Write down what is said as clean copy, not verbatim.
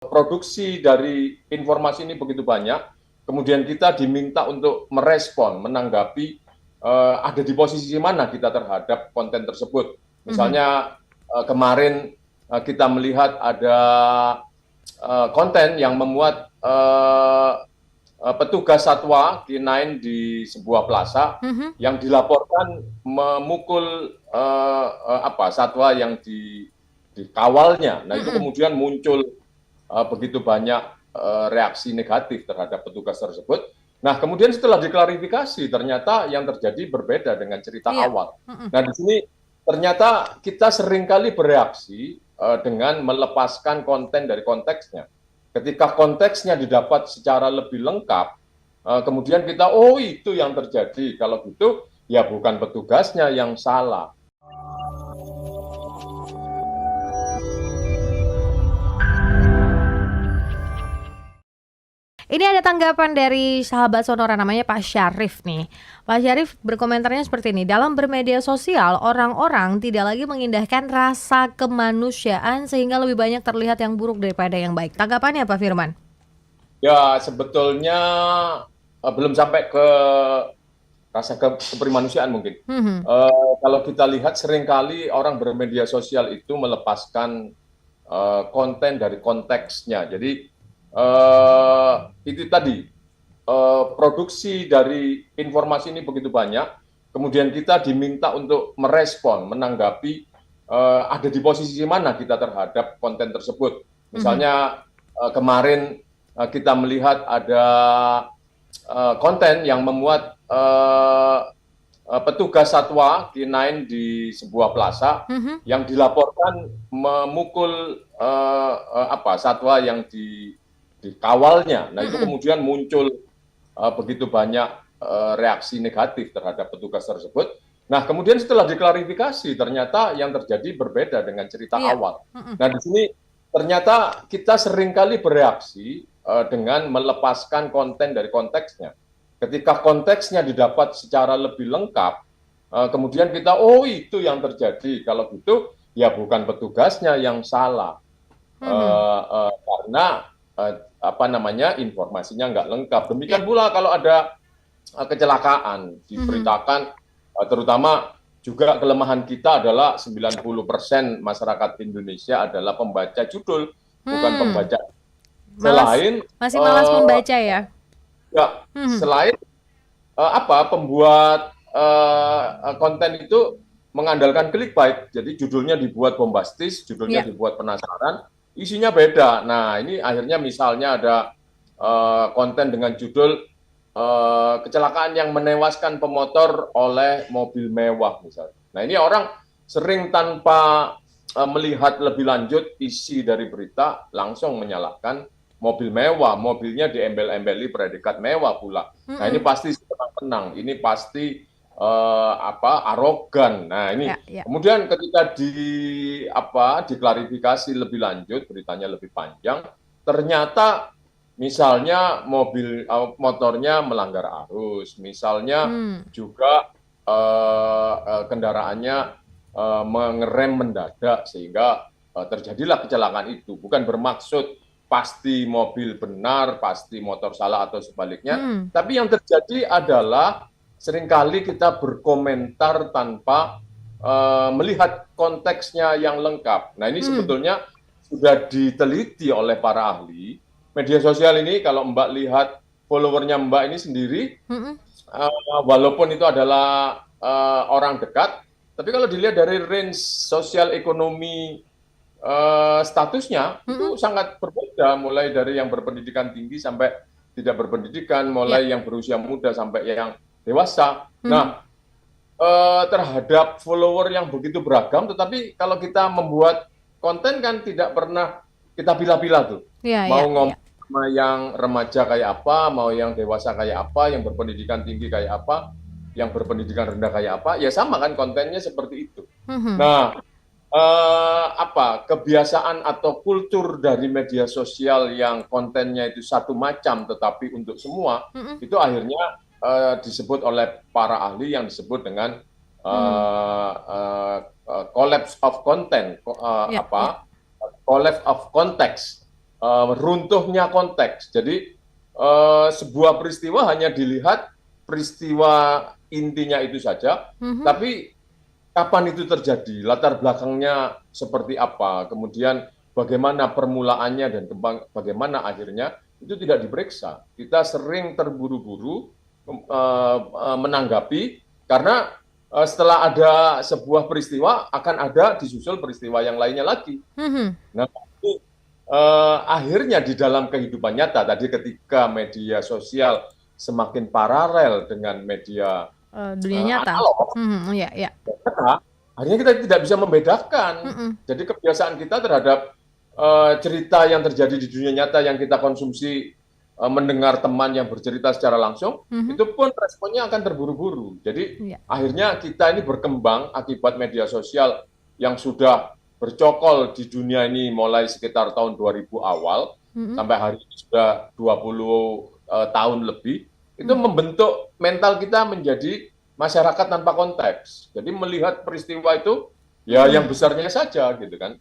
Produksi dari informasi ini begitu banyak, kemudian kita diminta untuk merespon, menanggapi ada di posisi mana kita terhadap konten tersebut. Misalnya kemarin kita melihat ada konten yang memuat petugas satwa K9 di sebuah plaza yang dilaporkan memukul satwa yang dikawalnya. Nah, itu kemudian muncul begitu banyak reaksi negatif terhadap petugas tersebut. Nah, kemudian setelah diklarifikasi, ternyata yang terjadi berbeda dengan cerita Iya. awal. Nah, di sini ternyata kita seringkali bereaksi dengan melepaskan konten dari konteksnya. Ketika konteksnya didapat secara lebih lengkap, kemudian kita, oh itu yang terjadi. Kalau gitu, ya bukan petugasnya yang salah. Ini ada tanggapan dari sahabat Sonora namanya Pak Syarif nih. Pak Syarif berkomentarnya seperti ini. Dalam bermedia sosial, orang-orang tidak lagi mengindahkan rasa kemanusiaan sehingga lebih banyak terlihat yang buruk daripada yang baik. Tanggapannya Pak Firman? Ya, sebetulnya belum sampai ke rasa keprimanusiaan mungkin. Kalau kita lihat seringkali orang bermedia sosial itu melepaskan konten dari konteksnya. Jadi itu tadi produksi dari informasi ini begitu banyak, kemudian kita diminta untuk merespon, menanggapi ada di posisi mana kita terhadap konten tersebut. Misalnya kemarin kita melihat ada konten yang memuat petugas satwa K9 di sebuah plaza yang dilaporkan memukul satwa yang dikawalnya. Nah, itu kemudian muncul begitu banyak reaksi negatif terhadap petugas tersebut. Nah, kemudian setelah diklarifikasi, ternyata yang terjadi berbeda dengan cerita awal. Nah, di sini ternyata kita seringkali bereaksi dengan melepaskan konten dari konteksnya. Ketika konteksnya didapat secara lebih lengkap, kemudian kita, oh itu yang terjadi. Kalau gitu, ya bukan petugasnya yang salah. Karena informasinya nggak lengkap. Demikian pula kalau ada kecelakaan diberitakan, terutama juga kelemahan kita adalah 90% masyarakat Indonesia adalah pembaca judul, bukan pembaca. Masih malas membaca ya? Ya, selain pembuat konten itu mengandalkan clickbait, jadi judulnya dibuat bombastis, judulnya dibuat penasaran, isinya beda. Nah, ini akhirnya misalnya ada konten dengan judul kecelakaan yang menewaskan pemotor oleh mobil mewah misalnya. Nah, ini orang sering tanpa melihat lebih lanjut isi dari berita langsung menyalahkan mobil mewah, mobilnya diembel-embeli predikat mewah pula. Nah, ini pasti senang-senang, ini pasti arogan. Nah, ini kemudian ketika diklarifikasi lebih lanjut, beritanya lebih panjang, ternyata misalnya motornya melanggar arus, misalnya juga kendaraannya mengerem mendadak sehingga terjadilah kecelakaan itu. Bukan bermaksud pasti mobil benar, pasti motor salah atau sebaliknya. Tapi yang terjadi adalah seringkali kita berkomentar tanpa melihat konteksnya yang lengkap. Nah, ini sebetulnya sudah diteliti oleh para ahli. Media sosial ini kalau Mbak lihat followernya Mbak ini sendiri, walaupun itu adalah orang dekat, tapi kalau dilihat dari range sosial ekonomi statusnya itu sangat berbeda, mulai dari yang berpendidikan tinggi sampai tidak berpendidikan, mulai yang berusia muda sampai yang dewasa. Nah, terhadap follower yang begitu beragam, tetapi kalau kita membuat konten kan tidak pernah kita pilih-pilih tuh. Mau ngomong sama yang remaja kayak apa, mau yang dewasa kayak apa, yang berpendidikan tinggi kayak apa, yang berpendidikan rendah kayak apa, ya sama kan kontennya seperti itu. Nah, kebiasaan atau kultur dari media sosial yang kontennya itu satu macam tetapi untuk semua, itu akhirnya disebut oleh para ahli yang disebut dengan collapse of content, collapse of context. runtuhnya konteks. Jadi sebuah peristiwa hanya dilihat peristiwa intinya itu saja, tapi kapan itu terjadi, latar belakangnya seperti apa, kemudian bagaimana permulaannya dan bagaimana akhirnya, itu tidak diperiksa. Kita sering terburu-buru menanggapi karena setelah ada sebuah peristiwa akan ada disusul peristiwa yang lainnya lagi. Nah, akhirnya di dalam kehidupan nyata tadi ketika media sosial semakin paralel dengan media dunia nyata, akhirnya kita tidak bisa membedakan. Jadi kebiasaan kita terhadap cerita yang terjadi di dunia nyata yang kita konsumsi, mendengar teman yang bercerita secara langsung, itu pun responnya akan terburu-buru. Jadi akhirnya kita ini berkembang akibat media sosial yang sudah bercokol di dunia ini mulai sekitar tahun 2000 awal, sampai hari ini sudah 20 tahun lebih, itu membentuk mental kita menjadi masyarakat tanpa konteks. Jadi melihat peristiwa itu, ya yang besarnya saja gitu kan.